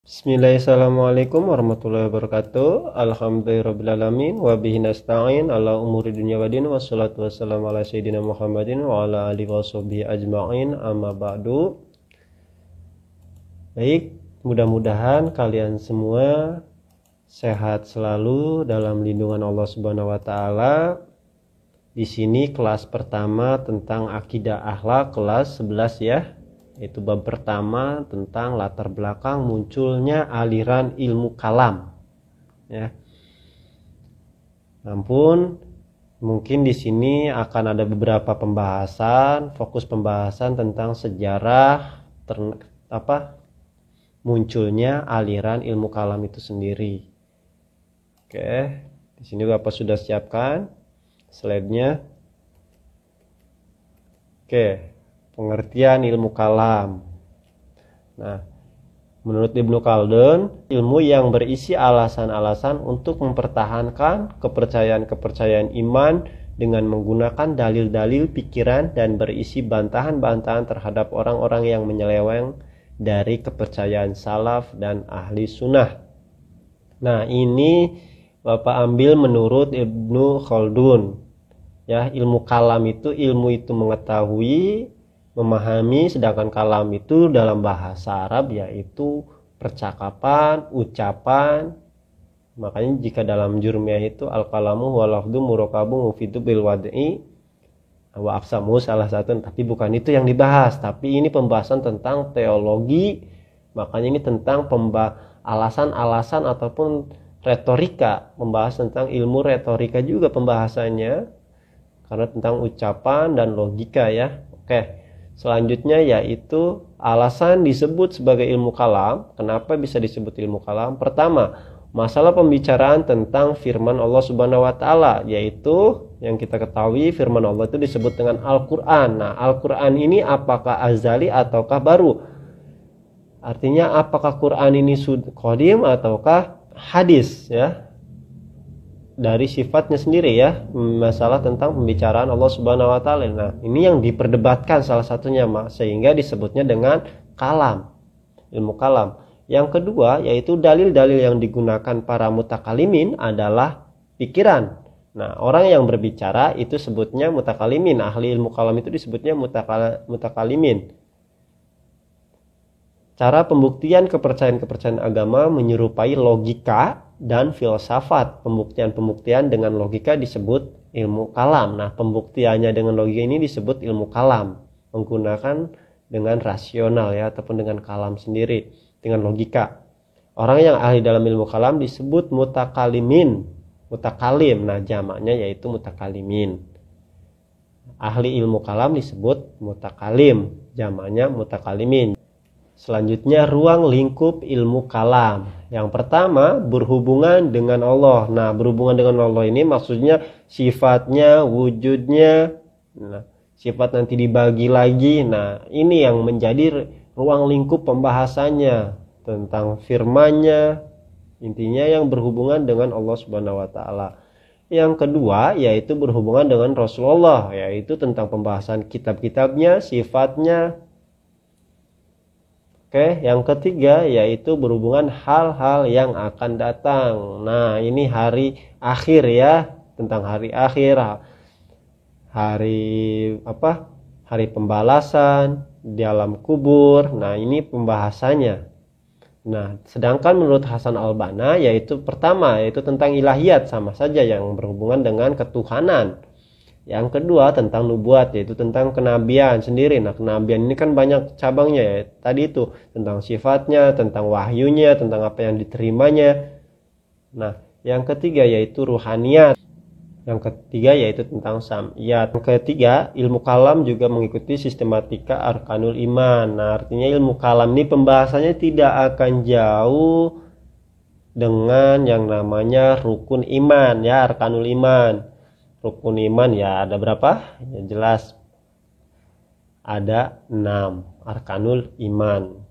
Bismillahirrahmanirrahim. Warahmatullahi wabarakatuh. Alhamdulillahirrabbilalamin. Wabihi nasta'in ala umuri dunya wa din. Wassalatu wassalamu ala sayyidina Muhammadin wa ala alihi washabihi ajma'in. Amma ba'du. Baik, mudah-mudahan kalian semua sehat selalu dalam lindungan Allah Subhanahu wa taala. Di sini kelas pertama tentang akidah akhlak, kelas 11 ya. Itu bab pertama tentang latar belakang munculnya aliran ilmu kalam. Ya. Namun mungkin di sini akan ada beberapa pembahasan, fokus pembahasan tentang sejarah munculnya aliran ilmu kalam itu sendiri. Oke, di sini Bapak sudah siapkan slide-nya. Oke. Pengertian ilmu kalam. Nah, menurut Ibnu Khaldun, ilmu yang berisi alasan-alasan untuk mempertahankan kepercayaan-kepercayaan iman dengan menggunakan dalil-dalil pikiran dan berisi bantahan-bantahan terhadap orang-orang yang menyeleweng dari kepercayaan salaf dan ahli sunnah. Nah, ini Bapak ambil menurut Ibnu Khaldun. Ya, ilmu kalam itu mengetahui, memahami, sedangkan kalam itu dalam bahasa Arab yaitu percakapan, ucapan. Makanya jika dalam jurmiyah itu al-kalamu wa lafdhu murakabu mufidu bil wad'i wa aqsamu salah satu, tapi bukan itu yang dibahas, tapi ini pembahasan tentang teologi. Makanya ini tentang alasan-alasan ataupun retorika, membahas tentang ilmu retorika juga pembahasannya, karena tentang ucapan dan logika ya. Oke. Selanjutnya yaitu alasan disebut sebagai ilmu kalam. Kenapa bisa disebut ilmu kalam? Pertama, masalah pembicaraan tentang firman Allah Subhanahu wa taala, yaitu yang kita ketahui firman Allah itu disebut dengan Al-Qur'an. Nah, Al-Qur'an ini apakah azali ataukah baru? Artinya apakah Quran ini qadim ataukah hadis ya? Dari sifatnya sendiri ya, masalah tentang pembicaraan Allah Subhanahu wa taala. Nah, ini yang diperdebatkan salah satunya, sehingga disebutnya dengan kalam, ilmu kalam. Yang kedua yaitu dalil-dalil yang digunakan para mutakalimin adalah pikiran. Nah, orang yang berbicara itu sebutnya mutakalimin, ahli ilmu kalam itu disebutnya mutakalimin. Cara pembuktian kepercayaan-kepercayaan agama menyerupai logika dan filsafat. Pembuktian-pembuktian dengan logika disebut ilmu kalam. Nah, pembuktiannya dengan logika ini disebut ilmu kalam. Menggunakan dengan rasional ya, ataupun dengan kalam sendiri, dengan logika. Orang yang ahli dalam ilmu kalam disebut mutakalimin. Mutakalim, nah jamaknya yaitu mutakalimin. Ahli ilmu kalam disebut mutakalim, jamaknya mutakalimin. Selanjutnya ruang lingkup ilmu kalam. Yang pertama berhubungan dengan Allah. Nah, berhubungan dengan Allah ini maksudnya sifatnya, wujudnya. Nah, sifat nanti dibagi lagi. Nah, ini yang menjadi ruang lingkup pembahasannya tentang firman-Nya. Intinya yang berhubungan dengan Allah Subhanahu wa taala. Yang kedua yaitu berhubungan dengan Rasulullah, yaitu tentang pembahasan kitab-kitabnya, sifatnya. Oke, yang ketiga yaitu berhubungan hal-hal yang akan datang. Nah, ini hari akhir ya, tentang hari akhir, hari pembalasan di alam kubur. Nah, ini pembahasannya. Nah, sedangkan menurut Hasan al-Banna yaitu pertama yaitu tentang ilahiyat, sama saja yang berhubungan dengan ketuhanan. Yang kedua tentang nubuat, yaitu tentang kenabian sendiri. Nah, kenabian ini kan banyak cabangnya ya. Tadi itu tentang sifatnya, tentang wahyunya, tentang apa yang diterimanya. Nah, yang ketiga yaitu ruhaniyat. Yang ketiga yaitu tentang sam'iyat. Yang ketiga, ilmu kalam juga mengikuti sistematika arkanul iman. Nah, artinya ilmu kalam ini pembahasannya tidak akan jauh dengan yang namanya rukun iman ya, arkanul iman. Rukun iman ya ada berapa? Ya jelas ada 6 arkanul iman.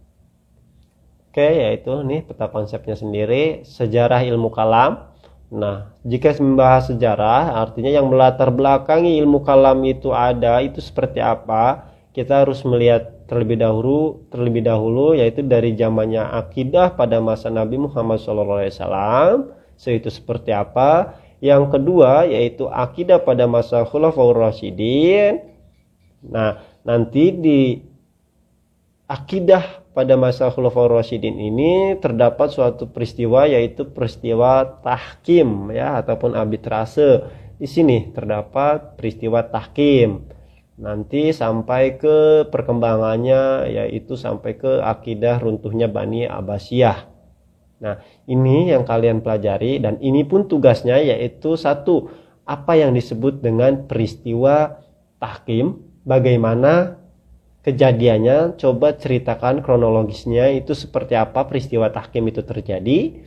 Oke, yaitu nih peta konsepnya sendiri, sejarah ilmu kalam. Nah, jika membahas sejarah artinya yang melatar belakangi ilmu kalam itu ada, itu seperti apa? Kita harus melihat terlebih dahulu yaitu dari zamannya akidah pada masa Nabi Muhammad SAW, yaitu seperti apa. Yang kedua yaitu akidah pada masa Khulafaur Rasyidin. Nah, nanti di akidah pada masa Khulafaur Rasyidin ini terdapat suatu peristiwa yaitu peristiwa tahkim ya ataupun arbitrase. Di sini terdapat peristiwa tahkim. Nanti sampai ke perkembangannya yaitu sampai ke akidah runtuhnya Bani Abbasiyah. Nah, ini yang kalian pelajari dan ini pun tugasnya yaitu satu, apa yang disebut dengan peristiwa tahkim, bagaimana kejadiannya, coba ceritakan kronologisnya itu seperti apa peristiwa tahkim itu terjadi.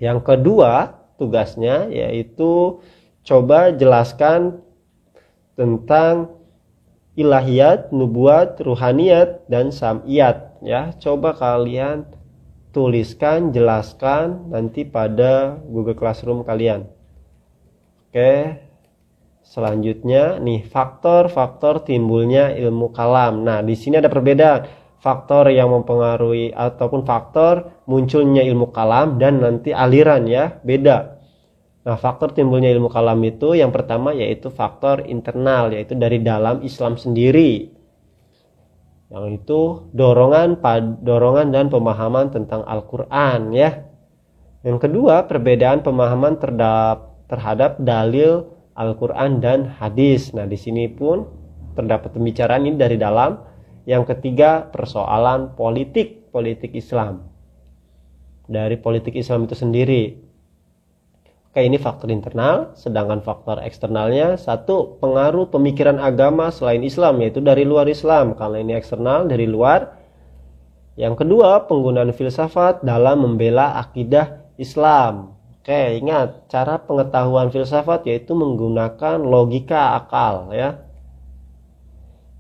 Yang kedua, tugasnya yaitu coba jelaskan tentang ilahiyat, nubuat, ruhaniyat, dan sam'iyat ya. Coba kalian tuliskan, jelaskan nanti pada Google Classroom kalian. Oke. Selanjutnya nih faktor-faktor timbulnya ilmu kalam. Nah, di sini ada perbedaan faktor yang mempengaruhi ataupun faktor munculnya ilmu kalam dan nanti aliran ya, beda. Nah, faktor timbulnya ilmu kalam itu yang pertama yaitu faktor internal, yaitu dari dalam Islam sendiri. Yang itu dorongan dan pemahaman tentang Al-Quran ya. Yang kedua, perbedaan pemahaman terhadap dalil Al-Quran dan hadis. Nah, di sini pun terdapat pembicaraan ini dari dalam. Yang ketiga, persoalan politik Islam. Dari politik Islam itu sendiri. Oke, ini faktor internal, sedangkan faktor eksternalnya satu, pengaruh pemikiran agama selain Islam, yaitu dari luar Islam. Kalau ini eksternal, dari luar. Yang kedua, penggunaan filsafat dalam membela akidah Islam. Oke, ingat, cara pengetahuan filsafat yaitu menggunakan logika akal ya.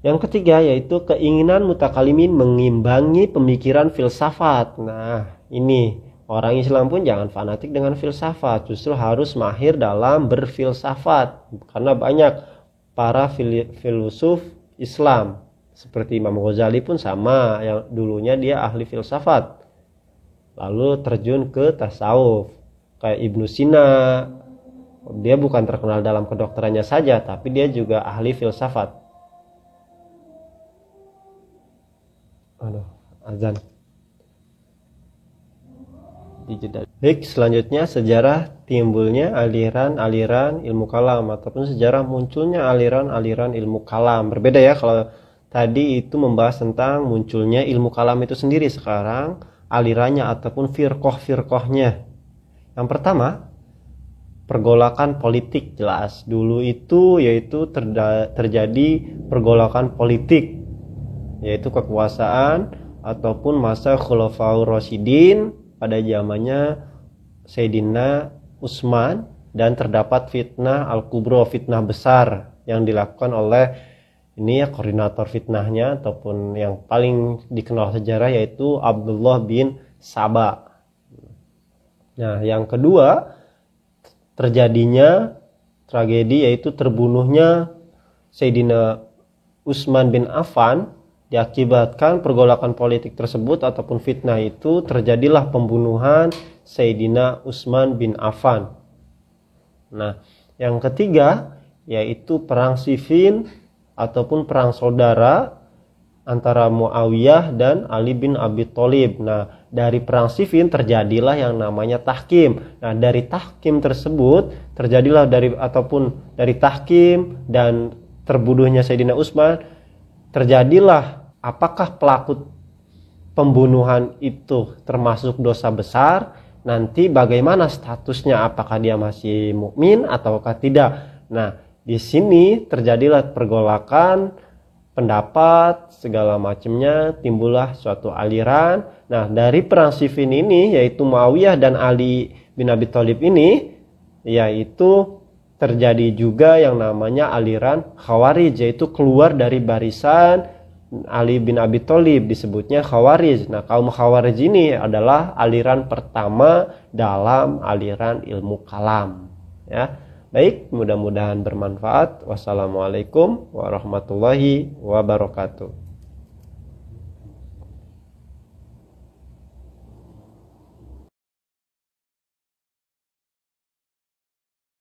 Yang ketiga, yaitu keinginan mutakalimin mengimbangi pemikiran filsafat. Nah, ini orang Islam pun jangan fanatik dengan filsafat, justru harus mahir dalam berfilsafat. Karena banyak para filsuf Islam, seperti Imam Ghazali pun sama, yang dulunya dia ahli filsafat. Lalu terjun ke tasawuf. Kayak Ibnu Sina, dia bukan terkenal dalam kedokterannya saja, tapi dia juga ahli filsafat. Aduh, azan. Baik, selanjutnya sejarah timbulnya aliran-aliran ilmu kalam ataupun sejarah munculnya aliran-aliran ilmu kalam. Berbeda ya, kalau tadi itu membahas tentang munculnya ilmu kalam itu sendiri, sekarang alirannya ataupun firqoh-firqohnya. Yang pertama, pergolakan politik. Jelas dulu itu yaitu terjadi pergolakan politik, yaitu kekuasaan ataupun masa Khulafaur Rasyidin pada zamannya Sayyidina Utsman, dan terdapat fitnah al-kubra, fitnah besar yang dilakukan oleh ini ya koordinator fitnahnya ataupun yang paling dikenal sejarah yaitu Abdullah bin Saba. Nah, yang kedua, terjadinya tragedi yaitu terbunuhnya Sayyidina Utsman bin Affan. Diakibatkan pergolakan politik tersebut ataupun fitnah itu, terjadilah pembunuhan Sayyidina Utsman bin Affan. Nah, yang ketiga yaitu perang Siffin ataupun perang saudara antara Muawiyah dan Ali bin Abi Thalib. Nah, dari perang Siffin terjadilah yang namanya tahkim. Nah, dari tahkim tersebut terjadilah dari tahkim dan terbunuhnya Sayyidina Utsman, terjadilah apakah pelaku pembunuhan itu termasuk dosa besar, nanti bagaimana statusnya, apakah dia masih mukmin ataukah tidak. Nah, di sini terjadilah pergolakan pendapat segala macamnya, timbullah suatu aliran. Nah, dari perang Siffin ini yaitu Muawiyah dan Ali bin Abi Thalib ini, yaitu terjadi juga yang namanya aliran Khawarij, yaitu keluar dari barisan Ali bin Abi Thalib, disebutnya Khawarij. Nah, kaum Khawarij ini adalah aliran pertama dalam aliran ilmu kalam ya. Baik, mudah-mudahan bermanfaat. Wassalamualaikum warahmatullahi wabarakatuh.